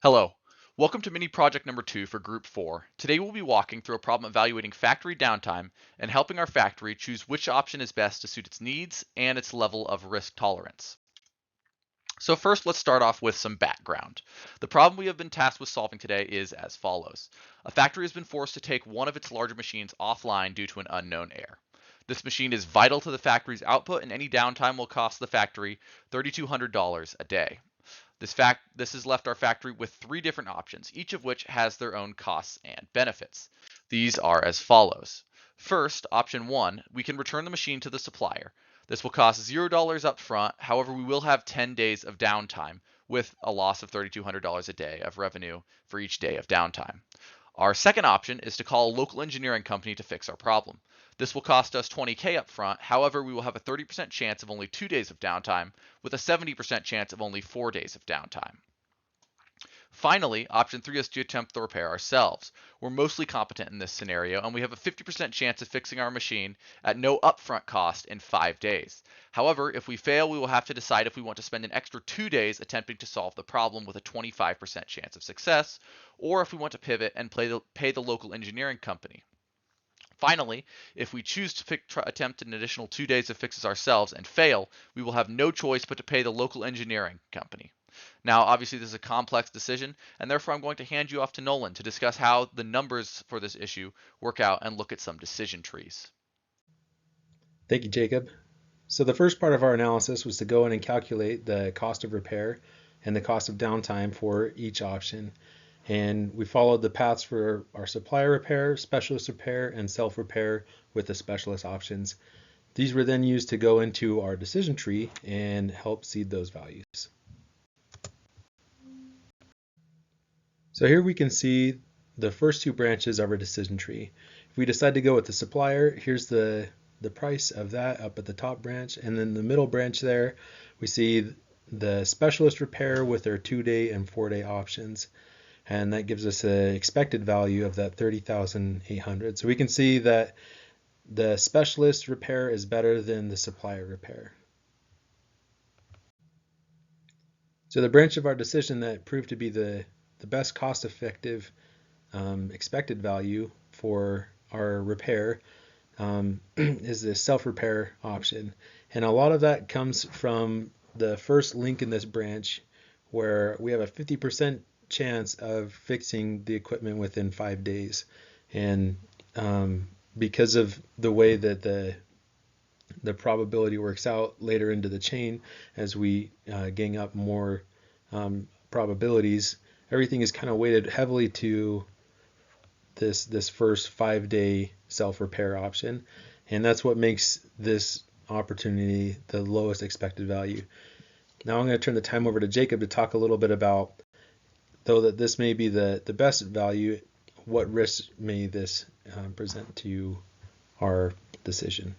Hello. Welcome to mini project number 2 for Group 4. Today we'll be walking through a problem evaluating factory downtime and helping our factory choose which option is best to suit its needs and its level of risk tolerance. So first, let's start off with some background. The problem we have been tasked with solving today is as follows. A factory has been forced to take one of its larger machines offline due to an unknown error. This machine is vital to the factory's output, and any downtime will cost the factory $3,200 a day. This has left our factory with three different options, each of which has their own costs and benefits. These are as follows. First, option 1, we can return the machine to the supplier. This will cost $0 up front, however we will have 10 days of downtime with a loss of $3,200 a day of revenue for each day of downtime. Our second option is to call a local engineering company to fix our problem. This will cost us $20K up front, however we will have a 30% chance of only 2 days of downtime with a 70% chance of only 4 days of downtime. Finally, option 3 is to attempt the repair ourselves. We're mostly competent in this scenario, and we have a 50% chance of fixing our machine at no upfront cost in 5 days. However, if we fail, we will have to decide if we want to spend an extra 2 days attempting to solve the problem with a 25% chance of success, or if we want to pivot and pay the local engineering company. Finally, if we choose to attempt an additional 2 days of fixes ourselves and fail, we will have no choice but to pay the local engineering company. Now, obviously, this is a complex decision, and therefore I'm going to hand you off to Nolan to discuss how the numbers for this issue work out and look at some decision trees. Thank you, Jacob. So the first part of our analysis was to go in and calculate the cost of repair and the cost of downtime for each option. And we followed the paths for our supplier repair, specialist repair, and self-repair with the specialist options. These were then used to go into our decision tree and help seed those values. So here we can see the first two branches of our decision tree. If we decide to go with the supplier, here's the price of that up at the top branch, and then the middle branch there we see the specialist repair with their 2-day and 4-day options, and that gives us an expected value of that 30,800. So we can see that the specialist repair is better than the supplier repair. So the branch of our decision that proved to be the best cost-effective expected value for our repair is the self-repair option. And a lot of that comes from the first link in this branch, where we have a 50% chance of fixing the equipment within 5 days. And because of the way that the probability works out later into the chain, as we gang up more probabilities, everything is kind of weighted heavily to this first 5-day self-repair option, and that's what makes this opportunity the lowest expected value. Now I'm going to turn the time over to Jacob to talk a little bit about, though that this may be the best value, what risks may this present to our decision.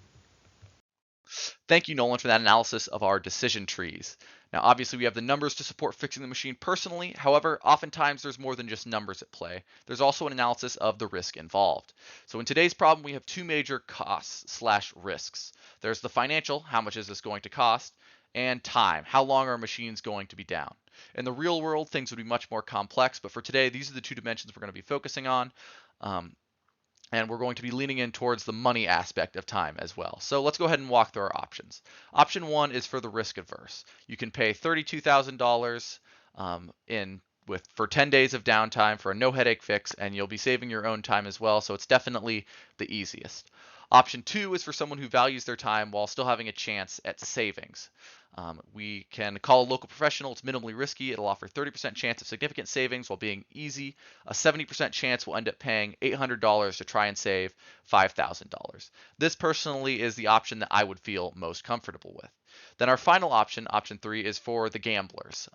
Thank you, Nolan, for that analysis of our decision trees. Now, obviously, we have the numbers to support fixing the machine personally. However, oftentimes there's more than just numbers at play. There's also an analysis of the risk involved. So in today's problem, we have two major costs/risks. There's the financial, how much is this going to cost, and time, how long are our machines going to be down. In the real world, things would be much more complex, but for today, these are the two dimensions we're going to be focusing on. And we're going to be leaning in towards the money aspect of time as well. So let's go ahead and walk through our options. Option 1 is for the risk averse. You can pay $32,000 for 10 days of downtime for a no headache fix, and you'll be saving your own time as well. So it's definitely the easiest. Option 2 is for someone who values their time while still having a chance at savings. We can call a local professional. It's minimally risky. It'll offer 30% chance of significant savings while being easy. A 70% chance we'll end up paying $800 to try and save $5,000. This personally is the option that I would feel most comfortable with. Then our final option, option 3, is for the gamblers.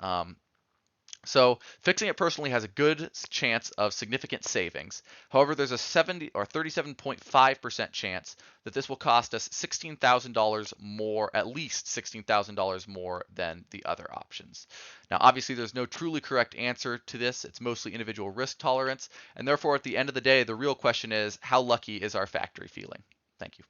So fixing it personally has a good chance of significant savings. However, there's a 37.5% chance that this will cost us $16,000 more, at least $16,000 more than the other options. Now, obviously, there's no truly correct answer to this. It's mostly individual risk tolerance. And therefore, at the end of the day, the real question is, how lucky is our factory feeling? Thank you.